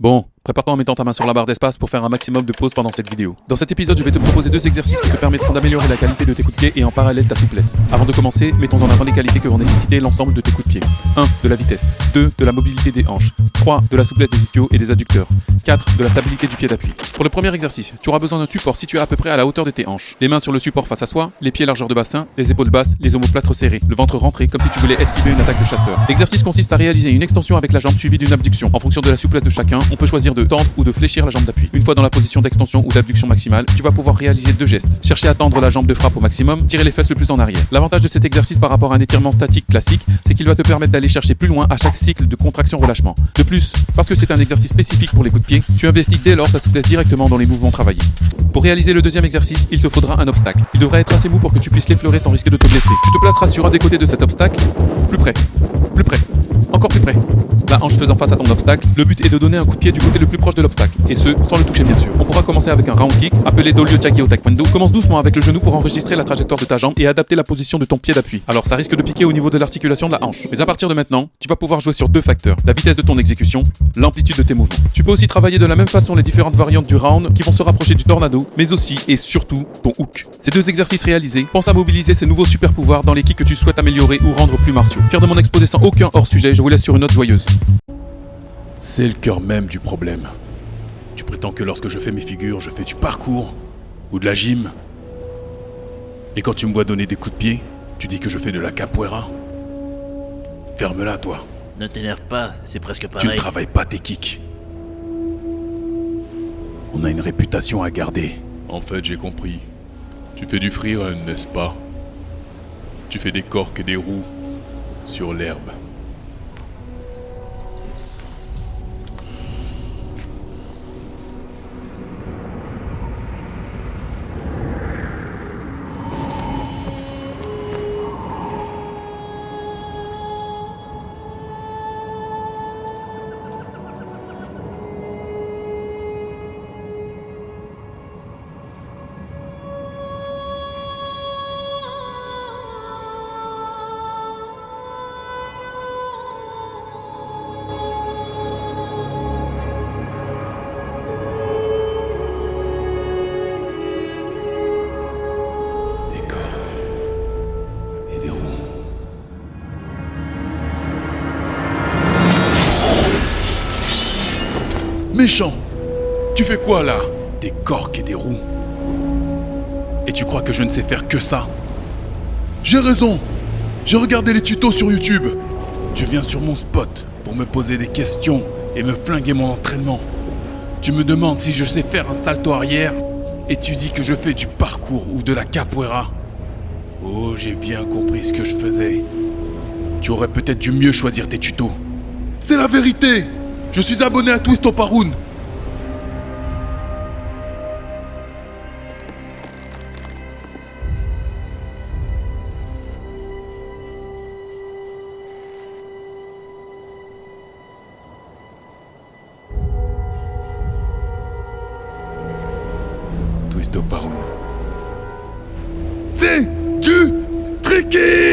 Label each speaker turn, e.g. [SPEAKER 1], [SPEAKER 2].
[SPEAKER 1] Bon, prépare-toi en mettant ta main sur la barre d'espace pour faire un maximum de pauses pendant cette vidéo. Dans cet épisode, je vais te proposer 2 exercices qui te permettront d'améliorer la qualité de tes coups de pied et en parallèle ta souplesse. Avant de commencer, mettons en avant les qualités que vont nécessiter l'ensemble de tes coups de pied. 1. De la vitesse. 2. De la mobilité des hanches. 3. De la souplesse des ischios et des adducteurs. 4. De la stabilité du pied d'appui. Pour le premier exercice, tu auras besoin d'un support situé à peu près à la hauteur de tes hanches. Les mains sur le support face à soi, les pieds largeur de bassin, les épaules basses, les omoplates serrés, le ventre rentré comme si tu voulais esquiver une attaque de chasseur. L'exercice consiste à réaliser une extension avec la jambe suivie d'une abduction. En fonction de la souplesse de chacun, on peut choisir de tendre ou de fléchir la jambe d'appui. Une fois dans la position d'extension ou d'abduction maximale, tu vas pouvoir réaliser 2 gestes. Chercher à tendre la jambe de frappe au maximum, tirer les fesses le plus en arrière. L'avantage de cet exercice par rapport à un étirement statique classique, c'est qu'il va te permettre d'aller chercher plus loin à chaque cycle de contraction-relâchement. De plus, parce que c'est un exercice spécifique pour les coups de pied, tu investis dès lors ta souplesse directement dans les mouvements travaillés. Pour réaliser le deuxième exercice, il te faudra un obstacle. Il devra être assez mou pour que tu puisses l'effleurer sans risquer de te blesser. Tu te placeras sur un des côtés de cet obstacle, plus près, encore plus près. La hanche faisant face à ton obstacle, le but est de donner un coup de pied du côté le plus proche de l'obstacle, et ce, sans le toucher bien sûr. On pourra commencer avec un round kick, appelé Dolyo Chagi au taekwondo. Commence doucement avec le genou pour enregistrer la trajectoire de ta jambe et adapter la position de ton pied d'appui. Alors ça risque de piquer au niveau de l'articulation de la hanche. Mais à partir de maintenant, tu vas pouvoir jouer sur 2 facteurs, la vitesse de ton exécution, l'amplitude de tes mouvements. Tu peux aussi travailler de la même façon les différentes variantes du round qui vont se rapprocher du tornado, mais aussi et surtout ton hook. Ces 2 exercices réalisés, pense à mobiliser ces nouveaux super pouvoirs dans les kicks que tu souhaites améliorer ou rendre plus martiaux. Fier de mon exposé sans aucun hors sujet, je vous laisse sur une note joyeuse.
[SPEAKER 2] C'est le cœur même du problème. Tu prétends que lorsque je fais mes figures, je fais du parcours ou de la gym. Et quand tu me vois donner des coups de pied, tu dis que je fais de la capoeira. Ferme-la, toi.
[SPEAKER 3] Ne t'énerve pas, c'est presque
[SPEAKER 2] Tu
[SPEAKER 3] pareil.
[SPEAKER 2] ne travailles pas tes kicks. On a une réputation à garder. En fait, j'ai compris. Tu fais du freerun, n'est-ce pas? Tu fais des corks et des roues sur l'herbe. Méchant! Tu fais quoi là? Des corks et des roues. Et tu crois que je ne sais faire que ça? J'ai raison! J'ai regardé les tutos sur YouTube. Tu viens sur mon spot pour me poser des questions et me flinguer mon entraînement. Tu me demandes si je sais faire un salto arrière et tu dis que je fais du parcours ou de la capoeira. Oh, j'ai bien compris ce que je faisais. Tu aurais peut-être dû mieux choisir tes tutos. C'est la vérité! Je suis abonné à Twist au Paroun. Twist au Paroun. C'est du tricky!